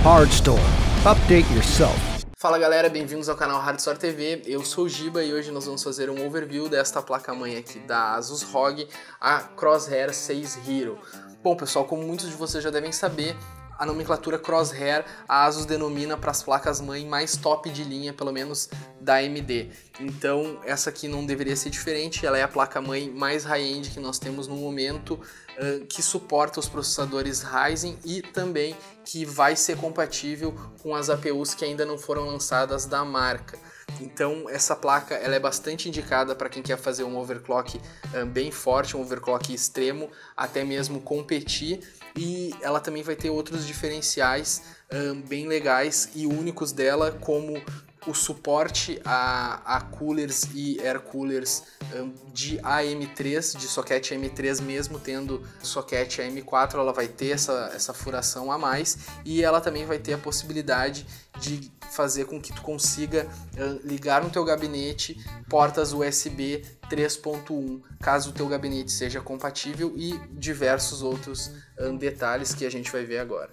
Hardstore. Update yourself. Fala galera, bem-vindos ao canal Hardstore TV, eu sou o Giba e hoje nós vamos fazer um overview desta placa-mãe aqui da Asus ROG, a Crosshair 6 Hero. Bom pessoal, como muitos de vocês já devem saber, a nomenclatura Crosshair a Asus denomina para as placas-mãe mais top de linha, pelo menos da AMD. Então essa aqui não deveria ser diferente, ela é a placa-mãe mais high-end que nós temos no momento, que suporta os processadores Ryzen e também que vai ser compatível com as APUs que ainda não foram lançadas da marca. Então essa placa ela é bastante indicada para quem quer fazer um overclock bem forte, um overclock extremo, até mesmo competir, e ela também vai ter outros diferenciais bem legais e únicos dela, como o suporte a coolers e air coolers de AM3, de socket AM3, mesmo tendo socket AM4, ela vai ter essa furação a mais, e ela também vai ter a possibilidade de fazer com que tu consiga ligar no teu gabinete portas USB 3.1, caso o teu gabinete seja compatível, e diversos outros detalhes que a gente vai ver agora.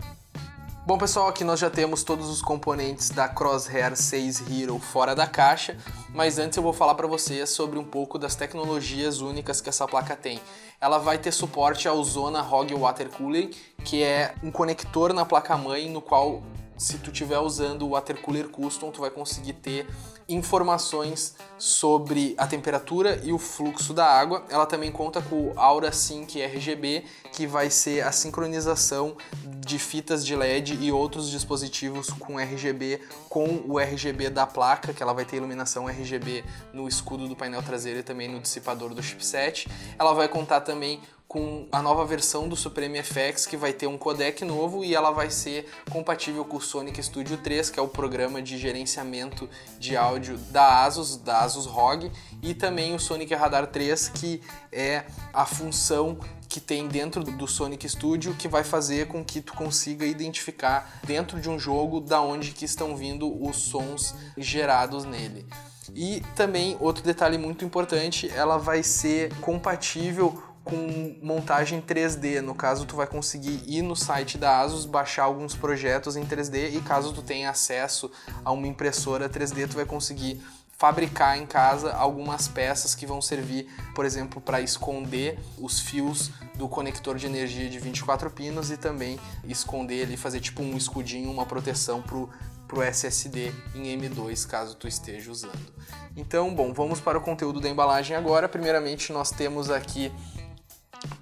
Bom pessoal, aqui nós já temos todos os componentes da Crosshair 6 Hero fora da caixa, mas antes eu vou falar para vocês sobre um pouco das tecnologias únicas que essa placa tem. Ela vai ter suporte ao Zona ROG Water Cooler, que é um conector na placa-mãe no qual, se tu estiver usando o Water Cooler Custom, tu vai conseguir ter informações sobre a temperatura e o fluxo da água. Ela também conta com o Aura Sync RGB, que vai ser a sincronização de fitas de LED e outros dispositivos com RGB com o RGB da placa, que ela vai ter iluminação RGB no escudo do painel traseiro e também no dissipador do chipset. Ela vai contar também com a nova versão do Supreme FX, que vai ter um codec novo, e ela vai ser compatível com o Sonic Studio 3, que é o programa de gerenciamento de áudio da Asus ROG, e também o Sonic Radar 3, que é a função que tem dentro do Sonic Studio, que vai fazer com que tu consiga identificar dentro de um jogo da onde que estão vindo os sons gerados nele. E também outro detalhe muito importante, ela vai ser compatível com montagem 3D, no caso tu vai conseguir ir no site da Asus, baixar alguns projetos em 3D, e caso tu tenha acesso a uma impressora 3D, tu vai conseguir fabricar em casa algumas peças que vão servir, por exemplo, para esconder os fios do conector de energia de 24 pinos e também esconder ali, fazer tipo um escudinho, uma proteção pro SSD em M2, caso tu esteja usando. Então, bom, vamos para o conteúdo da embalagem agora. Primeiramente, nós temos aqui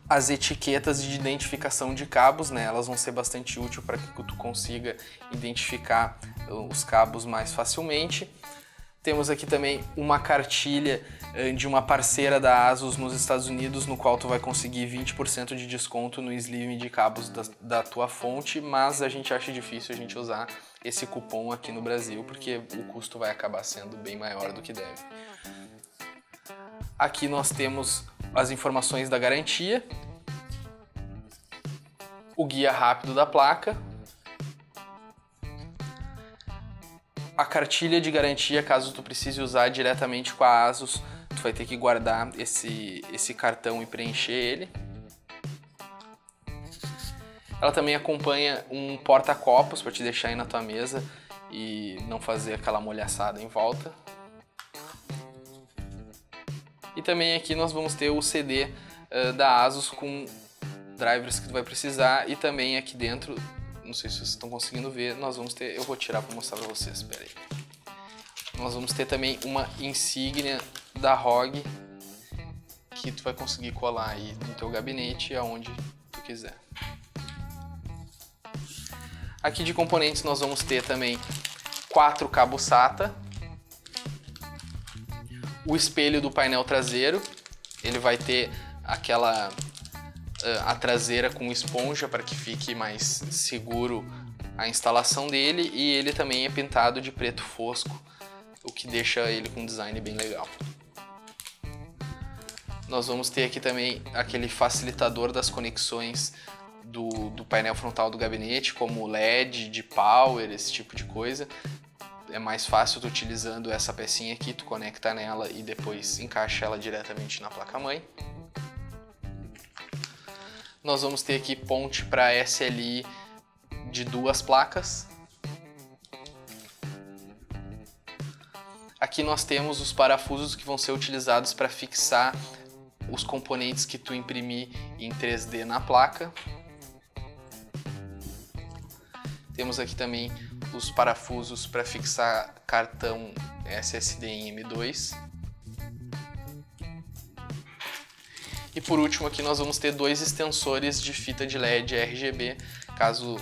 as etiquetas de identificação de cabos, né? Elas vão ser bastante úteis para que tu consiga identificar os cabos mais facilmente. Temos aqui também uma cartilha de uma parceira da Asus nos Estados Unidos, no qual tu vai conseguir 20% de desconto no sleeve de cabos da tua fonte, mas a gente acha difícil a gente usar esse cupom aqui no Brasil, porque o custo vai acabar sendo bem maior do que deve. Aqui nós temos as informações da garantia, o guia rápido da placa, a cartilha de garantia, caso tu precise usar diretamente com a Asus, tu vai ter que guardar esse cartão e preencher ele. Ela também acompanha um porta-copos para te deixar aí na tua mesa e não fazer aquela molhaçada em volta. E também aqui nós vamos ter o CD da Asus com drivers que tu vai precisar, e também aqui dentro, não sei se vocês estão conseguindo ver, nós vamos ter, eu vou tirar para mostrar para vocês, espera aí. Nós vamos ter também uma insígnia da ROG que tu vai conseguir colar aí no teu gabinete aonde tu quiser. Aqui de componentes nós vamos ter também 4 cabos SATA, o espelho do painel traseiro, ele vai ter a traseira com esponja para que fique mais seguro a instalação dele, e ele também é pintado de preto fosco, o que deixa ele com um design bem legal. Nós vamos ter aqui também aquele facilitador das conexões do painel frontal do gabinete, como LED, de power, esse tipo de coisa. É mais fácil tu utilizando essa pecinha aqui, tu conecta nela e depois encaixa ela diretamente na placa-mãe. Nós vamos ter aqui ponte para SLI de 2 placas, Aqui nós temos os parafusos que vão ser utilizados para fixar os componentes que tu imprimir em 3D na placa. Temos aqui também os parafusos para fixar cartão SSD em M2. E por último aqui nós vamos ter 2 extensores de fita de LED RGB, caso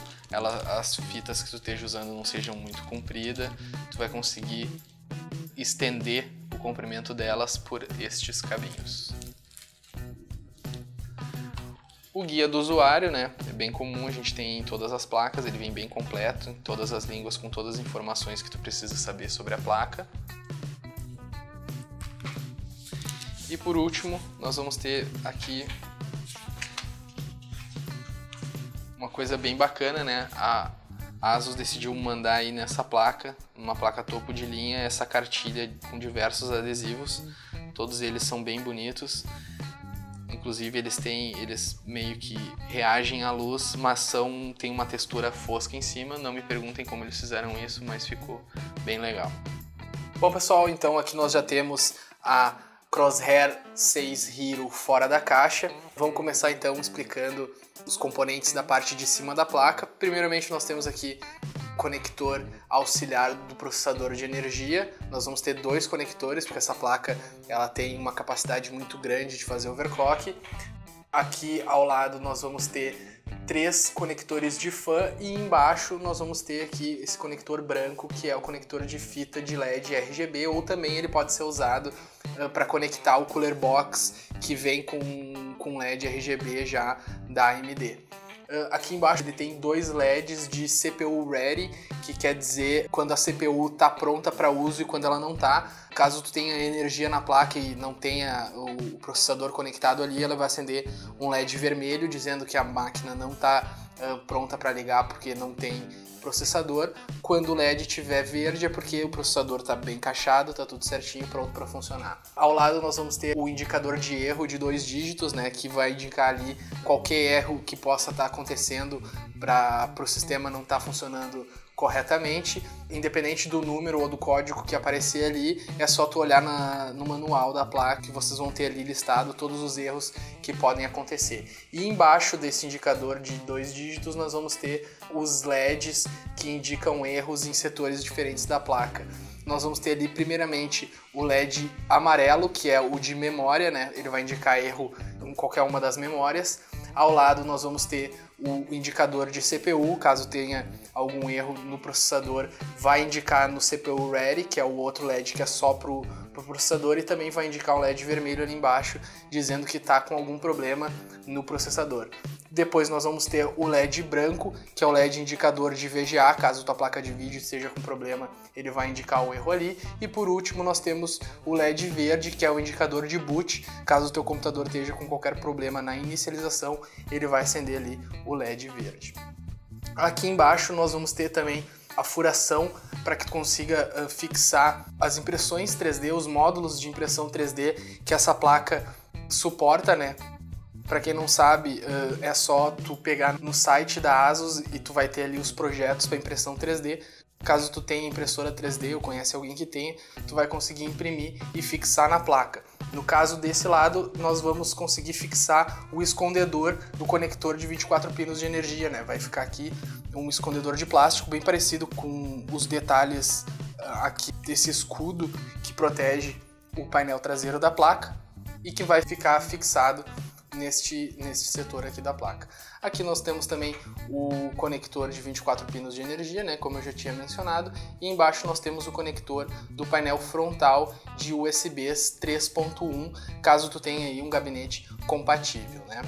as fitas que tu esteja usando não sejam muito compridas, tu vai conseguir estender o comprimento delas por estes cabinhos. O guia do usuário, né, é bem comum, a gente tem em todas as placas, ele vem bem completo, em todas as línguas, com todas as informações que tu precisa saber sobre a placa. E por último, nós vamos ter aqui uma coisa bem bacana, né? A ASUS decidiu mandar aí nessa placa, uma placa topo de linha, essa cartilha com diversos adesivos. Todos eles são bem bonitos. Inclusive eles meio que reagem à luz, mas tem uma textura fosca em cima. Não me perguntem como eles fizeram isso, mas ficou bem legal. Bom pessoal, então aqui nós já temos a Crosshair 6 Hero fora da caixa. Vamos começar então explicando os componentes da parte de cima da placa. Primeiramente nós temos aqui o conector auxiliar do processador de energia. Nós vamos ter 2 conectores, porque essa placa ela tem uma capacidade muito grande de fazer overclock. Aqui ao lado nós vamos ter 3 conectores de fan e embaixo nós vamos ter aqui esse conector branco, que é o conector de fita de LED RGB, ou também ele pode ser usado para conectar o cooler box que vem com LED RGB já da AMD. Aqui embaixo ele tem 2 LEDs de CPU Ready, que quer dizer quando a CPU está pronta para uso e quando ela não está. Caso tu tenha energia na placa e não tenha o processador conectado ali, ela vai acender um LED vermelho dizendo que a máquina não está pronta para ligar porque não tem processador. Quando o LED estiver verde é porque o processador está bem encaixado, está tudo certinho, pronto para funcionar. Ao lado nós vamos ter o indicador de erro de 2 dígitos, né, que vai indicar ali qualquer erro que possa estar acontecendo para o sistema não estar funcionando corretamente. Independente do número ou do código que aparecer ali, é só tu olhar no manual da placa que vocês vão ter ali listado todos os erros que podem acontecer. E embaixo desse indicador de 2 dígitos nós vamos ter os LEDs que indicam erros em setores diferentes da placa. Nós vamos ter ali primeiramente o LED amarelo, que é o de memória, né? Ele vai indicar erro em qualquer uma das memórias. Ao lado nós vamos ter o indicador de CPU, caso tenha algum erro no processador, vai indicar no CPU Ready, que é o outro LED que é só pro processador, e também vai indicar um LED vermelho ali embaixo, dizendo que está com algum problema no processador. Depois nós vamos ter o LED branco, que é o LED indicador de VGA, caso tua placa de vídeo esteja com problema, ele vai indicar o erro ali. E por último nós temos o LED verde, que é o indicador de boot, caso o teu computador esteja com qualquer problema na inicialização, ele vai acender ali o LED verde. Aqui embaixo nós vamos ter também a furação para que tu consiga fixar as impressões 3D, os módulos de impressão 3D que essa placa suporta, né? Para quem não sabe, é só tu pegar no site da ASUS e tu vai ter ali os projetos para impressão 3D. Caso tu tenha impressora 3D ou conhece alguém que tenha, tu vai conseguir imprimir e fixar na placa. No caso desse lado, nós vamos conseguir fixar o escondedor do conector de 24 pinos de energia, né? Vai ficar aqui um escondedor de plástico bem parecido com os detalhes aqui desse escudo que protege o painel traseiro da placa e que vai ficar fixado neste setor aqui da placa. Aqui nós temos também o conector de 24 pinos de energia, né, como eu já tinha mencionado, e embaixo nós temos o conector do painel frontal de USBs 3.1, caso tu tenha aí um gabinete compatível, né.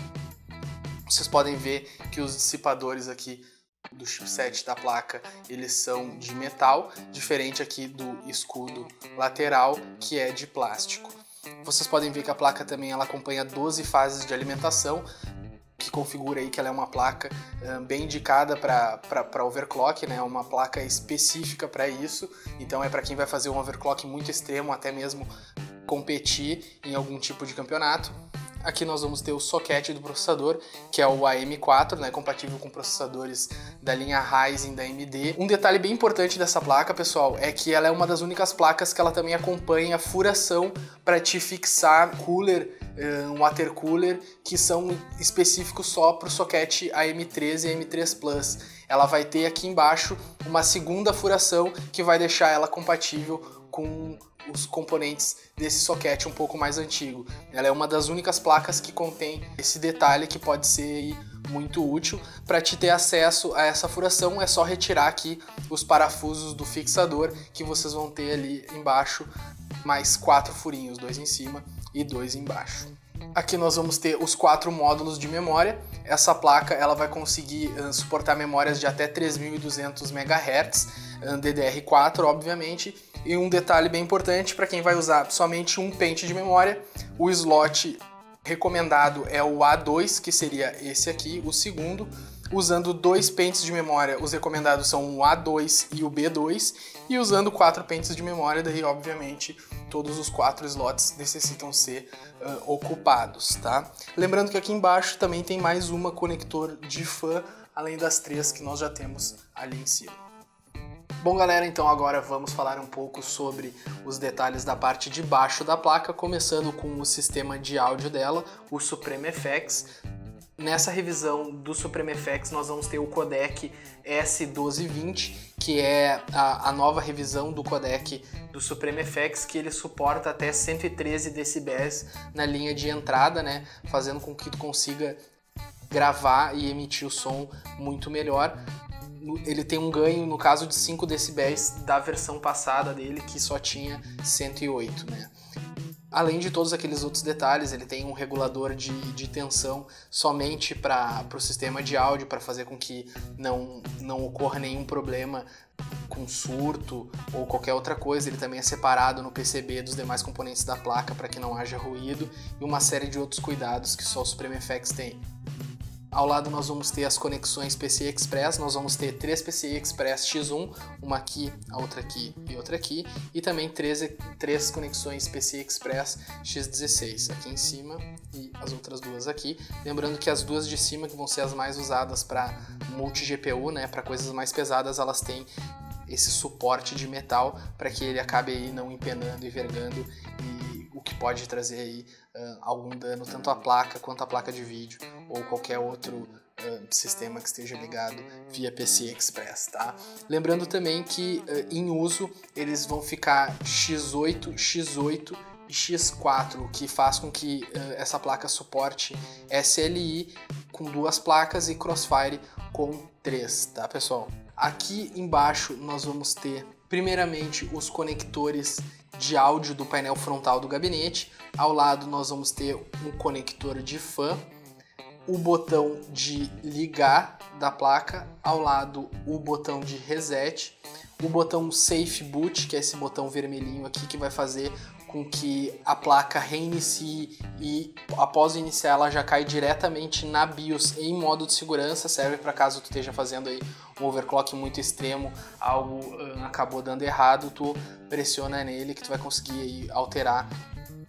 Vocês podem ver que os dissipadores aqui do chipset da placa, eles são de metal, diferente aqui do escudo lateral, que é de plástico. Vocês podem ver que a placa também ela acompanha 12 fases de alimentação, que configura aí que ela é uma placa bem indicada para overclock, né? Uma placa específica para isso, então é para quem vai fazer um overclock muito extremo, até mesmo competir em algum tipo de campeonato. Aqui nós vamos ter o socket do processador, que é o AM4, né, compatível com processadores da linha Ryzen da AMD. Um detalhe bem importante dessa placa, pessoal, é que ela é uma das únicas placas que ela também acompanha furação para te fixar cooler, um water cooler, que são específicos só para o socket AM3 e AM3 Plus. Ela vai ter aqui embaixo uma segunda furação que vai deixar ela compatível com os componentes desse socket um pouco mais antigo. Ela é uma das únicas placas que contém esse detalhe que pode ser muito útil. Para te ter acesso a essa furação é só retirar aqui os parafusos do fixador, que vocês vão ter ali embaixo mais 4 furinhos, 2 em cima e 2 embaixo. Aqui nós vamos ter os 4 módulos de memória. Essa placa ela vai conseguir suportar memórias de até 3200 MHz, DDR4 obviamente. E um detalhe bem importante para quem vai usar somente um pente de memória, o slot recomendado é o A2, que seria esse aqui, o segundo. Usando 2 pentes de memória, os recomendados são o A2 e o B2. E usando 4 pentes de memória, daí obviamente todos os 4 slots necessitam ser ocupados, tá? Lembrando que aqui embaixo também tem mais uma conector de fan, além das 3 que nós já temos ali em cima. Bom, galera, então agora vamos falar um pouco sobre os detalhes da parte de baixo da placa, começando com o sistema de áudio dela, o Supreme FX. Nessa revisão do Supreme FX nós vamos ter o codec S1220, que é a nova revisão do codec do Supreme FX, que ele suporta até 113 decibéis na linha de entrada, né, fazendo com que tu consiga gravar e emitir o som muito melhor. Ele tem um ganho, no caso, de 5 decibéis da versão passada dele, que só tinha 108, né? Além de todos aqueles outros detalhes, ele tem um regulador de tensão somente para o sistema de áudio, para fazer com que não ocorra nenhum problema com surto ou qualquer outra coisa. Ele também é separado no PCB dos demais componentes da placa para que não haja ruído, e uma série de outros cuidados que só o Supreme FX tem. Ao lado nós vamos ter as conexões PCI Express, nós vamos ter 3 PCI Express X1, uma aqui, a outra aqui e outra aqui, e também 3 conexões PCI Express X16, aqui em cima e as outras duas aqui. Lembrando que as duas de cima, que vão ser as mais usadas para multi-GPU, né, para coisas mais pesadas, elas têm esse suporte de metal para que ele acabe aí não empenando e vergando, e o que pode trazer aí algum dano tanto à placa quanto à placa de vídeo ou qualquer outro sistema que esteja ligado via PCI Express, tá? Lembrando também que em uso eles vão ficar X8, X8 e X4, o que faz com que essa placa suporte SLI com 2 placas e Crossfire com 3, tá, pessoal? Aqui embaixo nós vamos ter primeiramente os conectores de áudio do painel frontal do gabinete. Ao lado nós vamos ter um conector de fan, o botão de ligar da placa, ao lado o botão de reset, o botão Safe Boot, que é esse botão vermelhinho aqui que vai fazer com que a placa reinicie e após iniciar ela já cai diretamente na BIOS em modo de segurança. Serve para caso tu esteja fazendo aí um overclock muito extremo, algo acabou dando errado, tu pressiona nele que tu vai conseguir aí alterar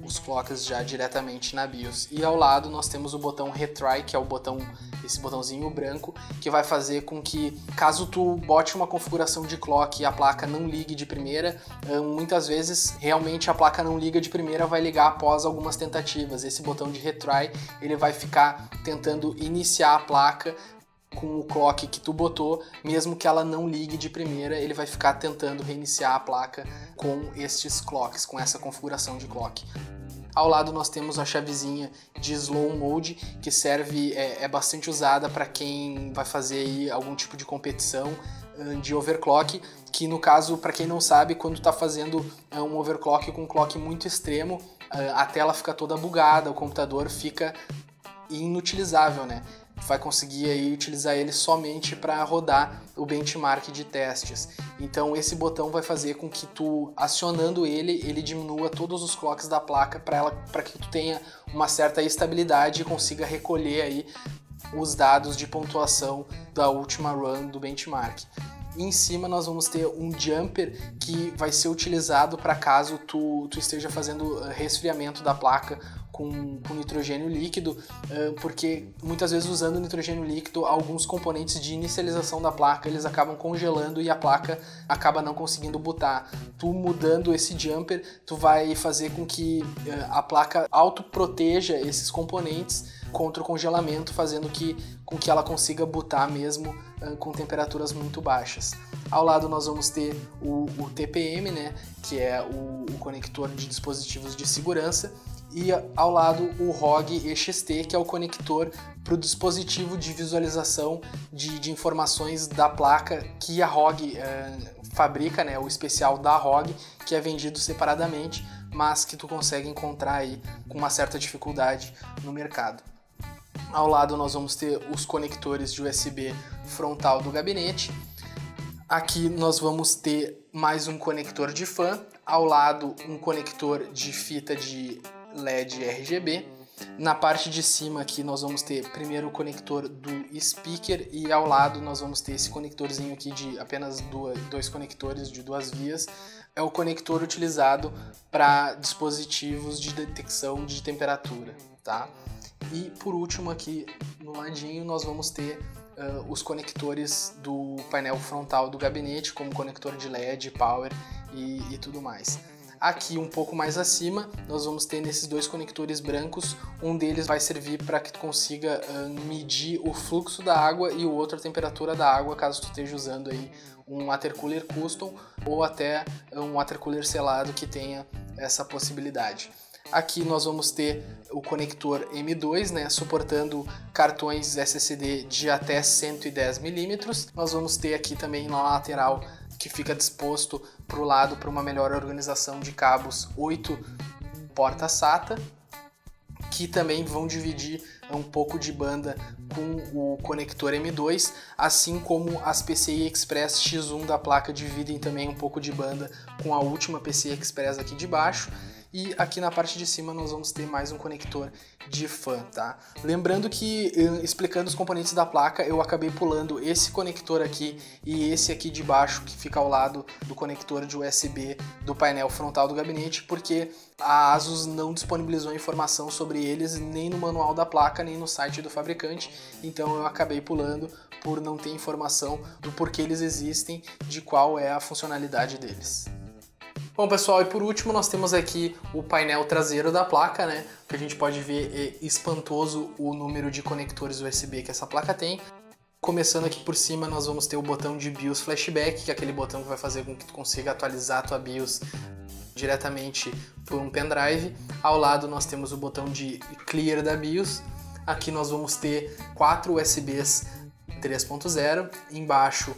os clocks já diretamente na BIOS. E ao lado nós temos o botão Retry, que é esse botãozinho branco, que vai fazer com que, caso tu bote uma configuração de clock e a placa não ligue de primeira, muitas vezes realmente a placa não liga de primeira, vai ligar após algumas tentativas. Esse botão de Retry, ele vai ficar tentando iniciar a placa com o clock que tu botou, mesmo que ela não ligue de primeira, ele vai ficar tentando reiniciar a placa com estes clocks, com essa configuração de clock. Ao lado nós temos a chavezinha de Slow Mode, que serve, é bastante usada para quem vai fazer aí algum tipo de competição de overclock, que no caso, para quem não sabe, quando está fazendo um overclock com um clock muito extremo, a tela fica toda bugada, o computador fica inutilizável, né? Vai conseguir aí utilizar ele somente para rodar o benchmark de testes. Então esse botão vai fazer com que tu, acionando ele diminua todos os clocks da placa para que tu tenha uma certa estabilidade e consiga recolher aí os dados de pontuação da última run do benchmark. E em cima nós vamos ter um jumper que vai ser utilizado para caso tu esteja fazendo resfriamento da placa com nitrogênio líquido, porque muitas vezes usando nitrogênio líquido, alguns componentes de inicialização da placa eles acabam congelando e a placa acaba não conseguindo bootar. Tu mudando esse jumper, tu vai fazer com que a placa autoproteja esses componentes contra o congelamento, fazendo com que ela consiga bootar mesmo com temperaturas muito baixas. Ao lado nós vamos ter o TPM, né, que é o conector de dispositivos de segurança, e ao lado o ROG EXT, que é o conector para o dispositivo de visualização de informações da placa que a ROG fabrica, né, o especial da ROG, que é vendido separadamente, mas que tu consegue encontrar aí com uma certa dificuldade no mercado. Ao lado nós vamos ter os conectores de USB frontal do gabinete. Aqui nós vamos ter mais um conector de fan, ao lado um conector de fita de LED RGB. Na parte de cima aqui nós vamos ter primeiro o conector do speaker e ao lado nós vamos ter esse conectorzinho aqui de apenas dois conectores de 2 vias. É o conector utilizado para dispositivos de detecção de temperatura, tá? E por último aqui no ladinho nós vamos ter os conectores do painel frontal do gabinete, como conector de LED, power e tudo mais. Aqui um pouco mais acima nós vamos ter nesses 2 conectores brancos, um deles vai servir para que tu consiga medir o fluxo da água e o outro a temperatura da água, caso tu esteja usando aí um water cooler custom ou até um water cooler selado que tenha essa possibilidade. Aqui nós vamos ter o conector M2, né, suportando cartões SSD de até 110 mm. Nós vamos ter aqui também na lateral, que fica disposto para o lado para uma melhor organização de cabos, 8 porta SATA, que também vão dividir um pouco de banda com o conector M2, assim como as PCI Express X1 da placa dividem também um pouco de banda com a última PCI Express aqui de baixo. E aqui na parte de cima nós vamos ter mais um conector de fan, tá? Lembrando que, explicando os componentes da placa, eu acabei pulando esse conector aqui e esse aqui de baixo, que fica ao lado do conector de USB do painel frontal do gabinete, porque a ASUS não disponibilizou informação sobre eles nem no manual da placa, nem no site do fabricante, então eu acabei pulando por não ter informação do porquê eles existem, de qual é a funcionalidade deles. Bom pessoal, e por último nós temos aqui o painel traseiro da placa, né? Que a gente pode ver é espantoso o número de conectores USB que essa placa tem. Começando aqui por cima nós vamos ter o botão de BIOS Flashback, que é aquele botão que vai fazer com que tu consiga atualizar a tua BIOS diretamente por um pendrive. Ao lado nós temos o botão de Clear da BIOS. Aqui nós vamos ter 4 USBs 3.0, embaixo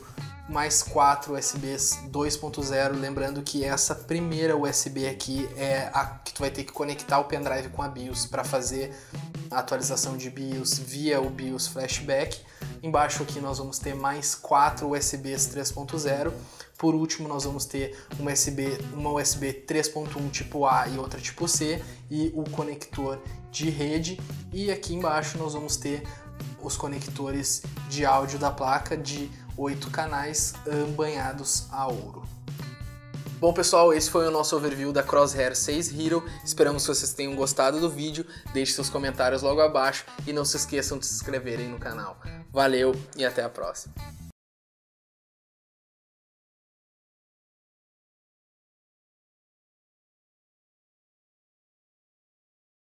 mais 4 USBs 2.0, lembrando que essa primeira USB aqui é a que tu vai ter que conectar o pendrive com a BIOS para fazer a atualização de BIOS via o BIOS Flashback. Embaixo aqui nós vamos ter mais 4 USBs 3.0. Por último nós vamos ter uma USB 3.1 tipo A e outra tipo C e o conector de rede. E aqui embaixo nós vamos ter os conectores de áudio da placa de 8 canais banhados a ouro. Bom pessoal, esse foi o nosso overview da Crosshair 6 Hero. Esperamos que vocês tenham gostado do vídeo. Deixe seus comentários logo abaixo e não se esqueçam de se inscreverem no canal. Valeu e até a próxima.